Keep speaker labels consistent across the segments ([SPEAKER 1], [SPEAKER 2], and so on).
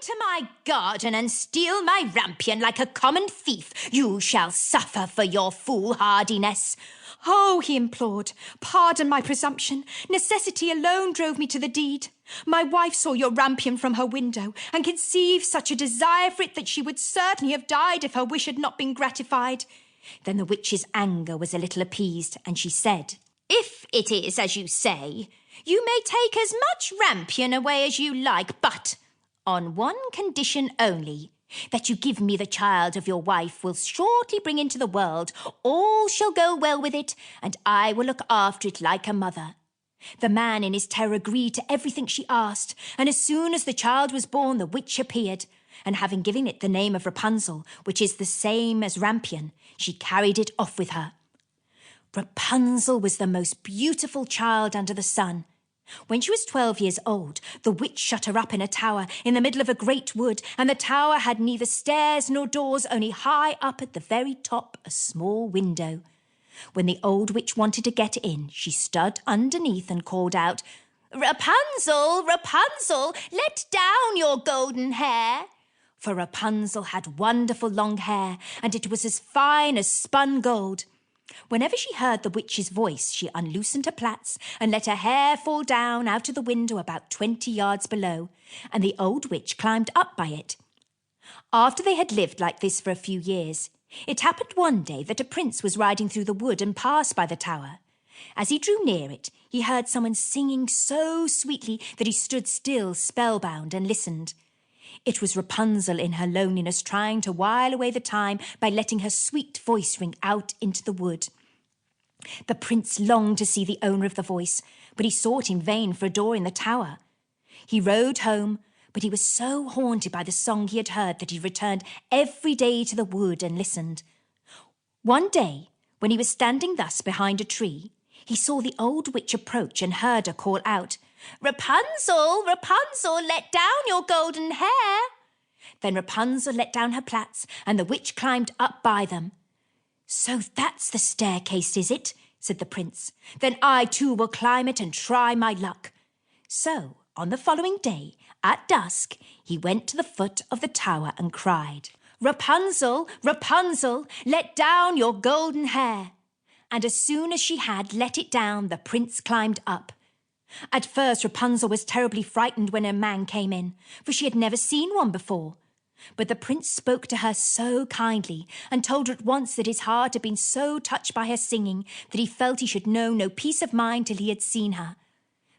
[SPEAKER 1] into my garden and steal my rampion like a common thief, you shall suffer for your foolhardiness."
[SPEAKER 2] "Oh," he implored, "pardon my presumption. Necessity alone drove me to the deed. My wife saw your rampion from her window and conceived such a desire for it that she would certainly have died if her wish had not been gratified."
[SPEAKER 1] Then the witch's anger was a little appeased, and she said, "If it is as you say, you may take as much rampion away as you like, but on one condition only, that you give me the child of your wife will shortly bring into the world. All shall go well with it, and I will look after it like a mother." The man in his terror agreed to everything she asked, and as soon as the child was born, the witch appeared, and having given it the name of Rapunzel, which is the same as rampion, she carried it off with her. Rapunzel was the most beautiful child under the sun. When she was 12 years old, the witch shut her up in a tower in the middle of a great wood, and the tower had neither stairs nor doors, only high up at the very top a small window. When the old witch wanted to get in, she stood underneath and called out, "Rapunzel, Rapunzel, let down your golden hair." For Rapunzel had wonderful long hair, and it was as fine as spun gold. Whenever she heard the witch's voice, she unloosened her plaits and let her hair fall down out of the window about 20 yards below, and the old witch climbed up by it. After they had lived like this for a few years, it happened one day that a prince was riding through the wood and passed by the tower. As he drew near it, he heard someone singing so sweetly that he stood still, spellbound, and listened. It was Rapunzel in her loneliness trying to while away the time by letting her sweet voice ring out into the wood. The prince longed to see the owner of the voice, but he sought in vain for a door in the tower. He rode home, but he was so haunted by the song he had heard that he returned every day to the wood and listened. One day, when he was standing thus behind a tree, he saw the old witch approach and heard her call out, "Rapunzel, Rapunzel, let down your golden hair." Then Rapunzel let down her plaits, and the witch climbed up by them. "So that's the staircase, is it?" said the prince. "Then I too will climb it and try my luck." So, on the following day, at dusk, he went to the foot of the tower and cried, "Rapunzel, Rapunzel, let down your golden hair." And as soon as she had let it down, the prince climbed up. At first Rapunzel was terribly frightened when a man came in, for she had never seen one before. But the prince spoke to her so kindly and told her at once that his heart had been so touched by her singing that he felt he should know no peace of mind till he had seen her.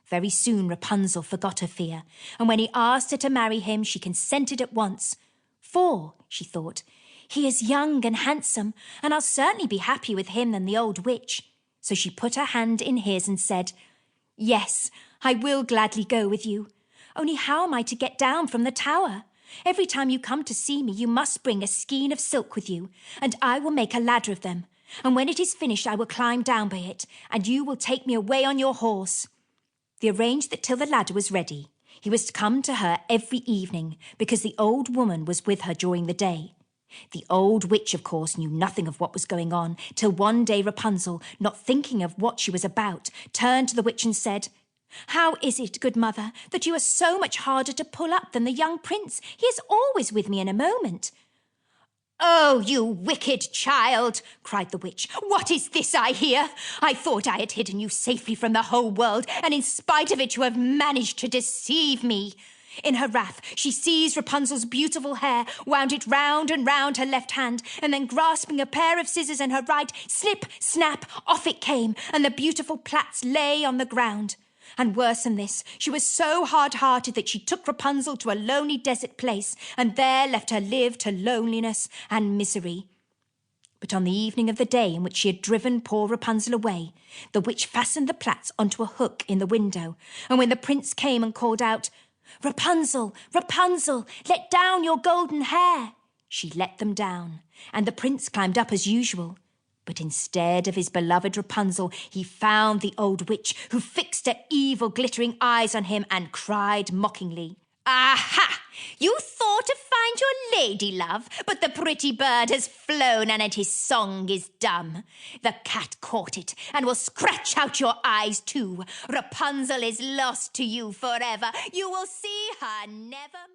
[SPEAKER 1] Very soon Rapunzel forgot her fear, and when he asked her to marry him, she consented at once. "For," she thought, "he is young and handsome, and I'll certainly be happier with him than the old witch." So she put her hand in his and said, "Yes, I will gladly go with you. Only how am I to get down from the tower? Every time you come to see me, you must bring a skein of silk with you, and I will make a ladder of them. And when it is finished, I will climb down by it, and you will take me away on your horse." They arranged that till the ladder was ready, he was to come to her every evening, because the old woman was with her during the day. The old witch, of course, knew nothing of what was going on, till one day Rapunzel, not thinking of what she was about, turned to the witch and said, "How is it, good mother, that you are so much harder to pull up than the young prince? He is always with me in a moment." "Oh, you wicked child," cried the witch, "what is this I hear? I thought I had hidden you safely from the whole world, and in spite of it you have managed to deceive me." In her wrath, she seized Rapunzel's beautiful hair, wound it round and round her left hand, and then grasping a pair of scissors in her right, snip, snap, off it came, and the beautiful plaits lay on the ground. And worse than this, she was so hard-hearted that she took Rapunzel to a lonely desert place, and there left her live to loneliness and misery. But on the evening of the day in which she had driven poor Rapunzel away, the witch fastened the plaits onto a hook in the window, and when the prince came and called out, "Rapunzel, Rapunzel, let down your golden hair," she let them down, and the prince climbed up as usual. But instead of his beloved Rapunzel, he found the old witch, who fixed her evil glittering eyes on him and cried mockingly, "Aha! You thought to find your lady love, but the pretty bird has flown and his song is dumb. The cat caught it and will scratch out your eyes too. Rapunzel is lost to you forever. You will see her never more."